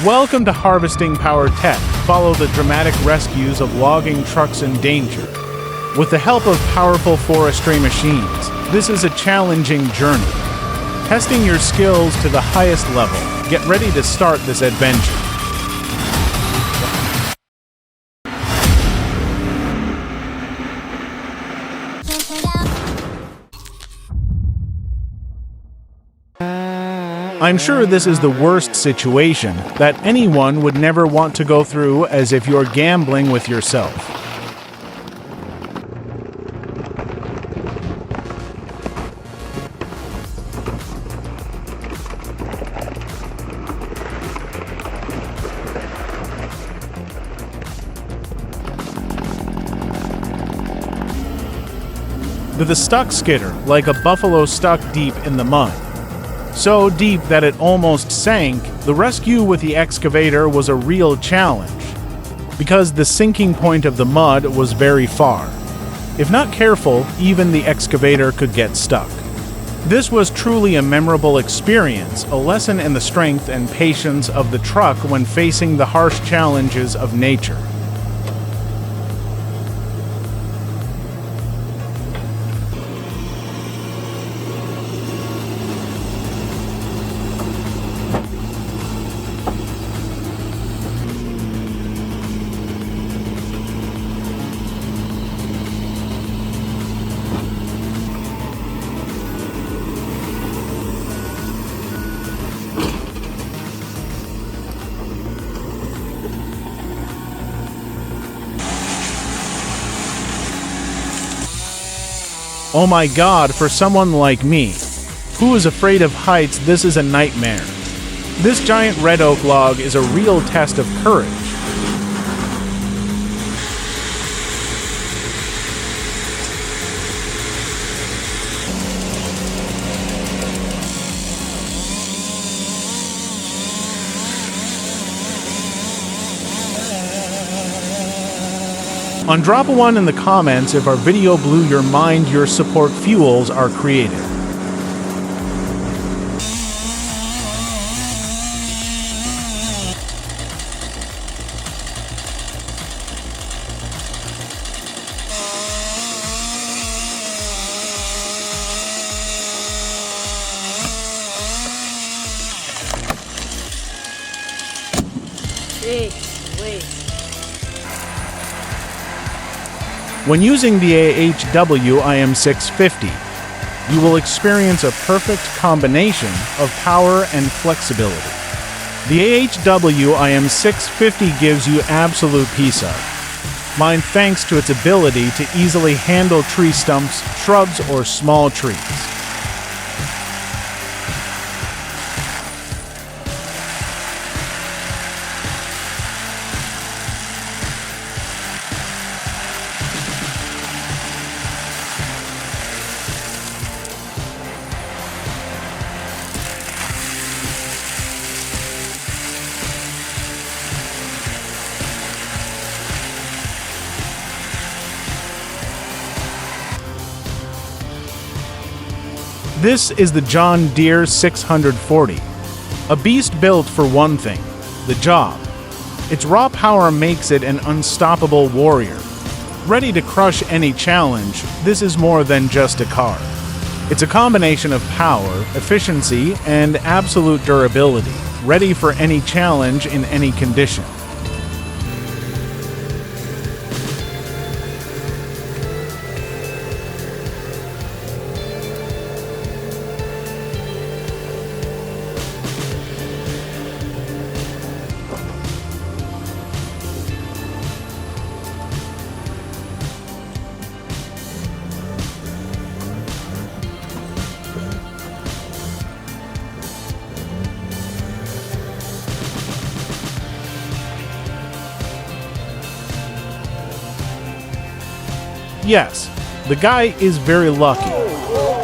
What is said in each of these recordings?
Welcome to Harvesting Power Tech. Follow the dramatic rescues of logging trucks in danger. With the help of powerful forestry machines, this is a challenging journey. Testing your skills to the highest level. Get ready to start this adventure. I'm sure this is the worst situation that anyone would never want to go through, as if you're gambling with yourself. The stuck skidder, like a buffalo stuck deep in the mud. So deep that it almost sank, the rescue with the excavator was a real challenge, because the sinking point of the mud was very far. If not careful, even the excavator could get stuck. This was truly a memorable experience, a lesson in the strength and patience of the truck when facing the harsh challenges of nature. Oh my God, for someone like me, who is afraid of heights, this is a nightmare. This giant red oak log is a real test of courage. Drop a 1 in the comments if our video blew your mind. Your support fuels our creative. Wait. When using the AHW IM650, you will experience a perfect combination of power and flexibility. The AHW IM650 gives you absolute peace of mind thanks to its ability to easily handle tree stumps, shrubs, or small trees. This is the John Deere 640, a beast built for one thing, the job. Its raw power makes it an unstoppable warrior. Ready to crush any challenge, this is more than just a car. It's a combination of power, efficiency, and absolute durability, ready for any challenge in any condition. Yes, the guy is very lucky.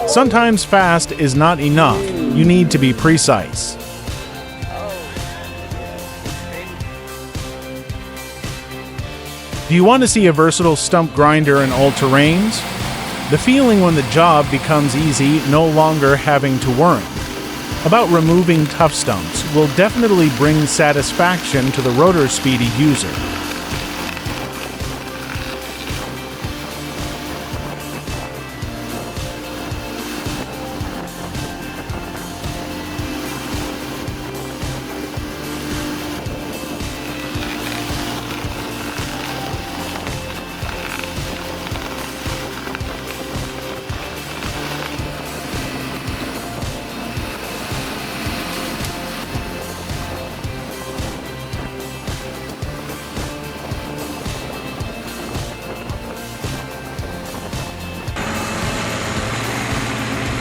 Sometimes fast is not enough. You need to be precise. Do you want to see a versatile stump grinder in all terrains? The feeling when the job becomes easy, no longer having to worry. about removing tough stumps will definitely bring satisfaction to the rotor speedy user.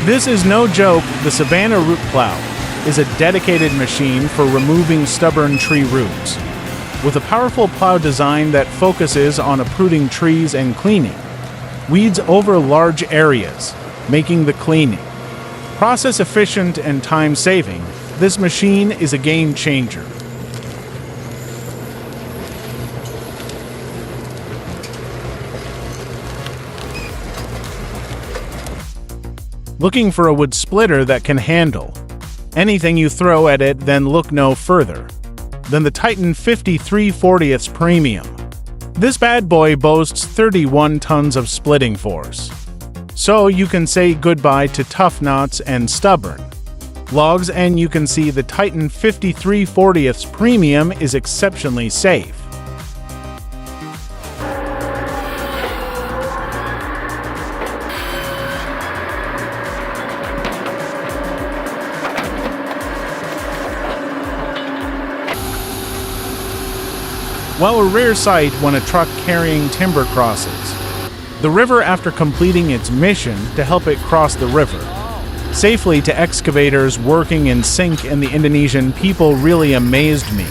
This is no joke. The Savannah Root Plow is a dedicated machine for removing stubborn tree roots. With a powerful plow design that focuses on uprooting trees and cleaning weeds over large areas, making the cleaning process efficient and time-saving, this machine is a game changer. Looking for a wood splitter that can handle anything you throw at it, then look no further than the Titan 53/40 Premium. This bad boy boasts 31 tons of splitting force, so you can say goodbye to tough knots and stubborn logs, and you can see the Titan 53/40 Premium is exceptionally safe. While a rare sight when a truck carrying timber crosses the river after completing its mission to help it cross the river safely to excavators working in sync, and the Indonesian people really amazed me.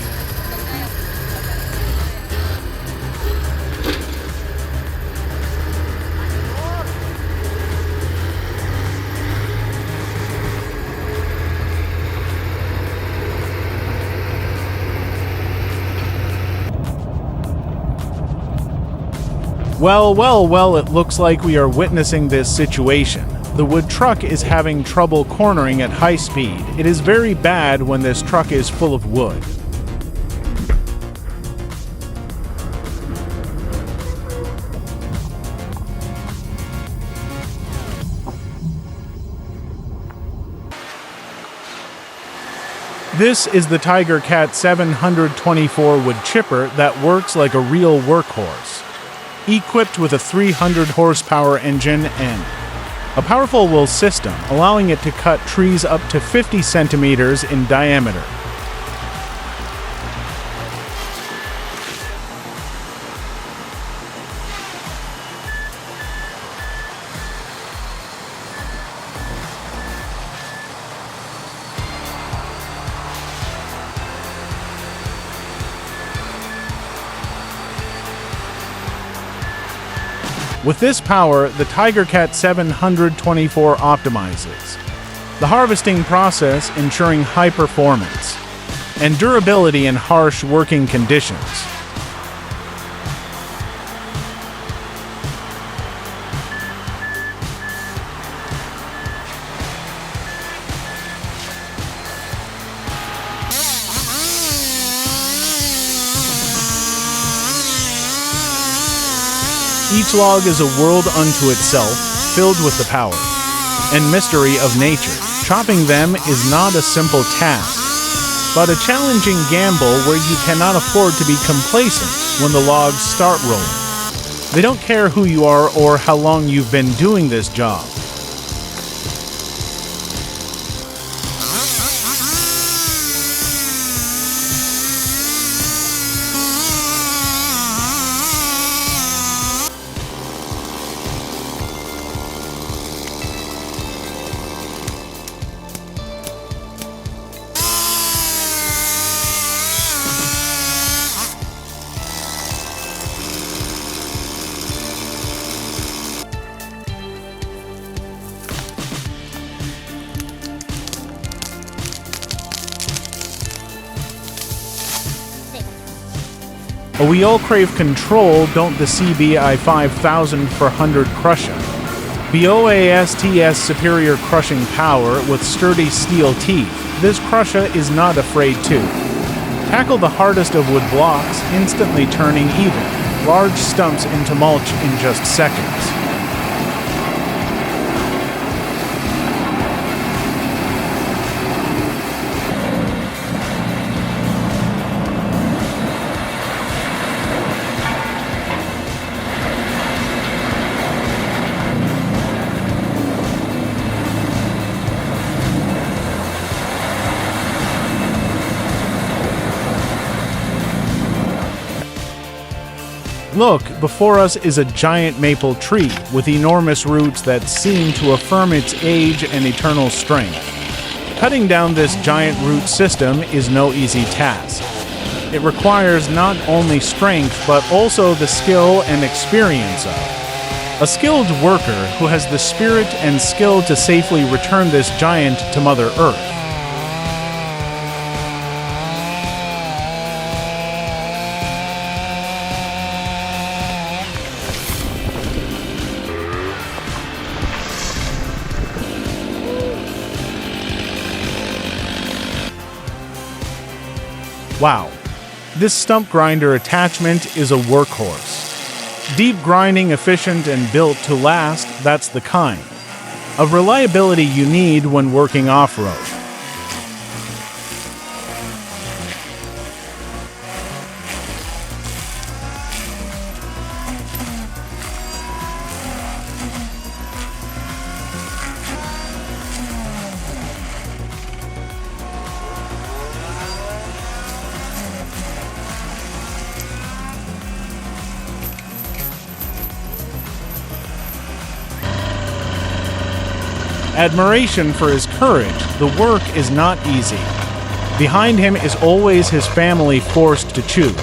Well, it looks like we are witnessing this situation. The wood truck is having trouble cornering at high speed. It is very bad when this truck is full of wood. This is the Tiger Cat 724 wood chipper that works like a real workhorse, equipped with a 300 horsepower engine and a powerful wheel system, allowing it to cut trees up to 50 centimeters in diameter. With this power, the Tiger Cat 724 optimizes the harvesting process, ensuring high performance and durability in harsh working conditions. Each log is a world unto itself, filled with the power and mystery of nature. Chopping them is not a simple task, but a challenging gamble where you cannot afford to be complacent when the logs start rolling. They don't care who you are or how long you've been doing this job. We all crave control, don't the CBI 5000 for 100 Crusher? BOAST's superior crushing power with sturdy steel teeth, this crusher is not afraid to tackle the hardest of wood blocks, instantly turning even large stumps into mulch in just seconds. Look, before us is a giant maple tree with enormous roots that seem to affirm its age and eternal strength. Cutting down this giant root system is no easy task. It requires not only strength but also the skill and experience of a skilled worker who has the spirit and skill to safely return this giant to Mother Earth. Wow, this stump grinder attachment is a workhorse. Deep grinding, efficient, and built to last, that's the kind of reliability you need when working off-road. Admiration for his courage, the work is not easy. Behind him is always his family forced to choose.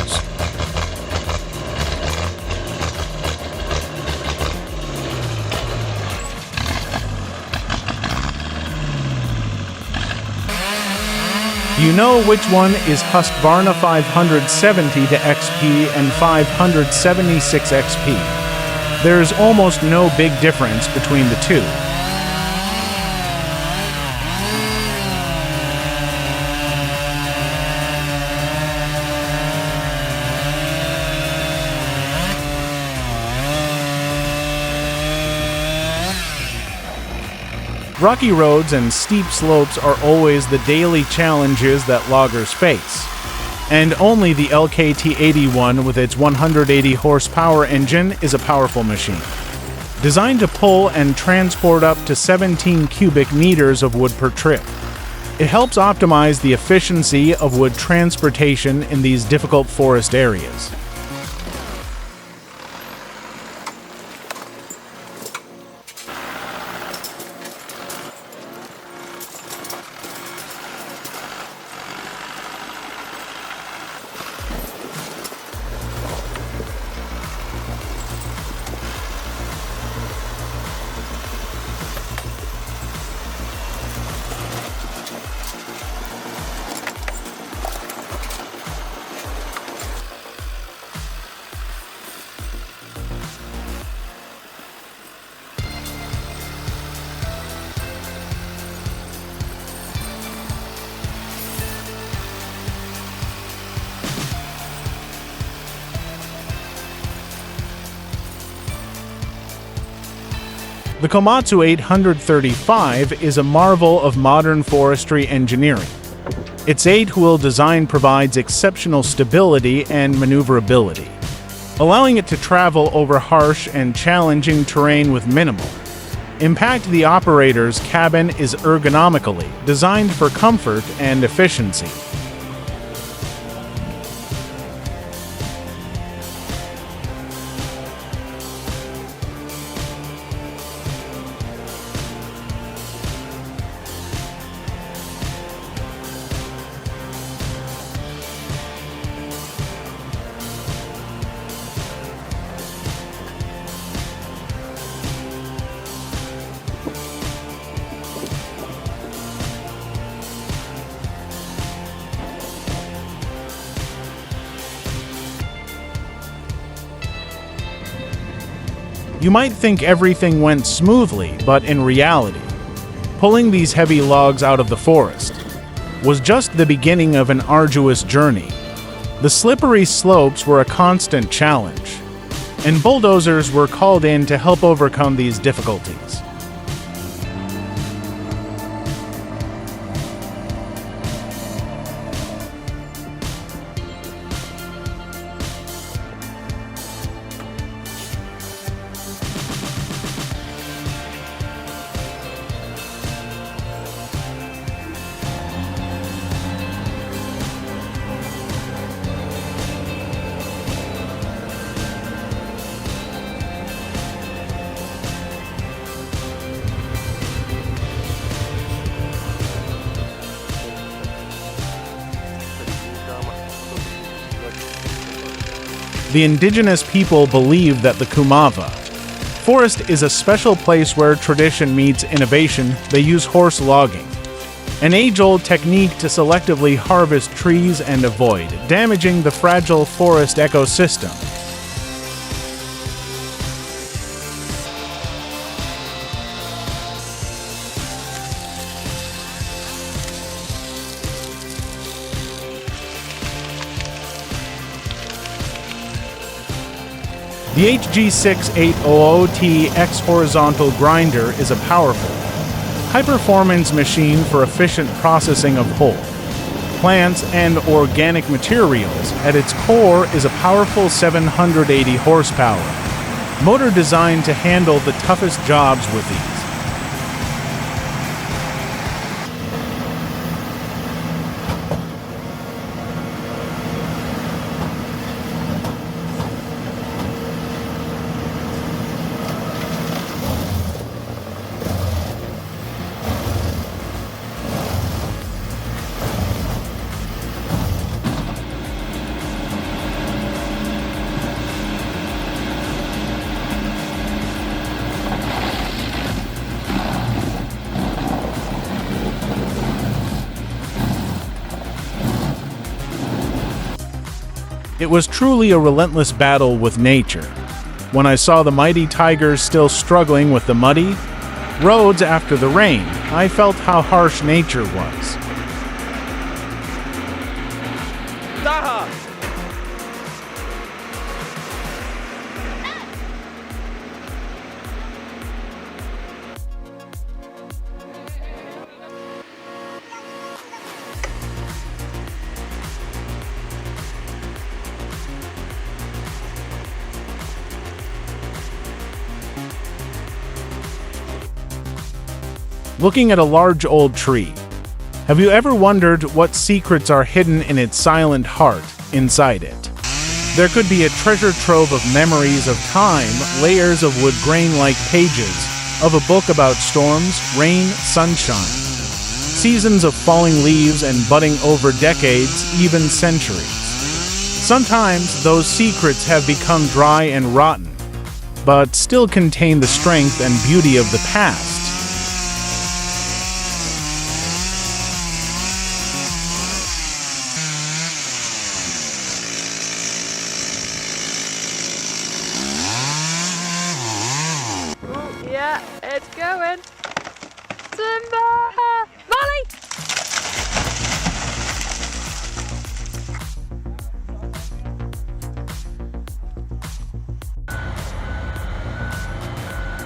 You know which one is Husqvarna 570 to XP and 576 XP. There's almost no big difference between the two. Rocky roads and steep slopes are always the daily challenges that loggers face. And only the LKT-81 with its 180 horsepower engine is a powerful machine. Designed to pull and transport up to 17 cubic meters of wood per trip. It helps optimize the efficiency of wood transportation in these difficult forest areas. The Komatsu 835 is a marvel of modern forestry engineering. Its 8-wheel design provides exceptional stability and maneuverability, allowing it to travel over harsh and challenging terrain with minimal impact. The operator's cabin is ergonomically designed for comfort and efficiency. You might think everything went smoothly, but in reality, pulling these heavy logs out of the forest was just the beginning of an arduous journey. The slippery slopes were a constant challenge, and bulldozers were called in to help overcome these difficulties. The indigenous people believe that the Kumava forest is a special place where tradition meets innovation. They use horse logging, an age-old technique to selectively harvest trees and avoid damaging the fragile forest ecosystem. The HG6800T X horizontal grinder is a powerful, high-performance machine for efficient processing of whole plants and organic materials. At its core is a powerful 780 horsepower motor designed to handle the toughest jobs with ease. It was truly a relentless battle with nature. When I saw the mighty tigers still struggling with the muddy roads after the rain, I felt how harsh nature was. Looking at a large old tree, have you ever wondered what secrets are hidden in its silent heart inside it? There could be a treasure trove of memories of time, layers of wood grain like pages of a book about storms, rain, sunshine, seasons of falling leaves and budding over decades, even centuries. Sometimes those secrets have become dry and rotten, but still contain the strength and beauty of the past. Yeah, it's going. Timber! Molly!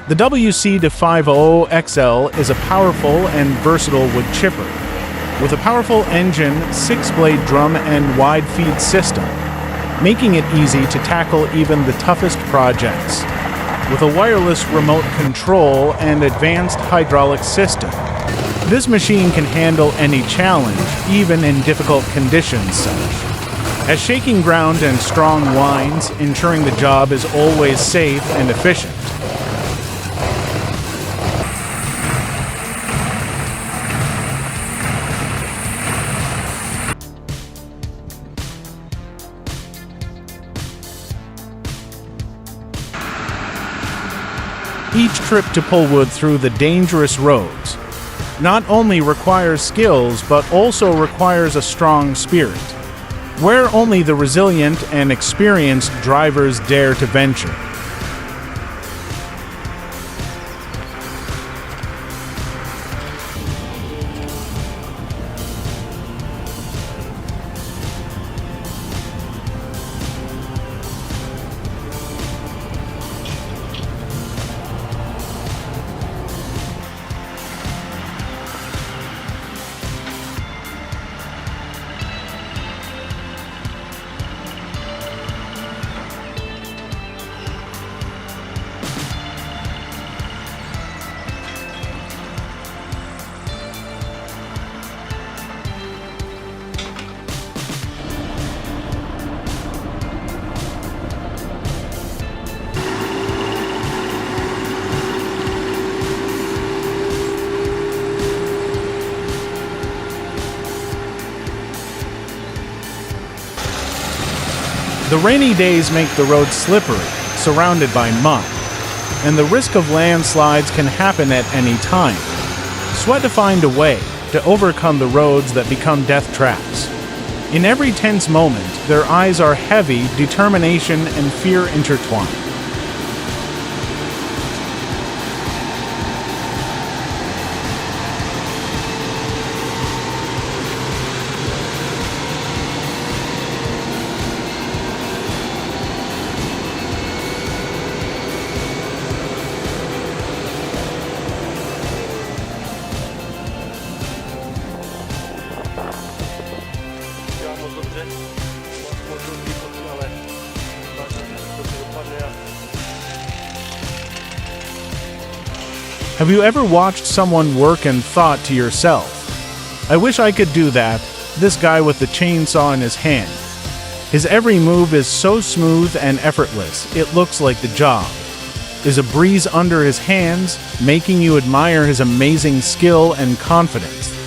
The WC-50XL is a powerful and versatile wood chipper with a powerful engine, 6-blade drum, and wide feed system, making it easy to tackle even the toughest projects. With a wireless remote control and advanced hydraulic system, this machine can handle any challenge, even in difficult conditions such as shaking ground and strong winds, ensuring the job is always safe and efficient. Each trip to pull wood through the dangerous roads not only requires skills, but also requires a strong spirit, where only the resilient and experienced drivers dare to venture. The rainy days make the road slippery, surrounded by mud, and the risk of landslides can happen at any time. Sweat to find a way to overcome the roads that become death traps. In every tense moment, their eyes are heavy, determination and fear intertwined. Have you ever watched someone work and thought to yourself, I wish I could do that, this guy with the chainsaw in his hand. His every move is so smooth and effortless, it looks like the job is a breeze under his hands, making you admire his amazing skill and confidence.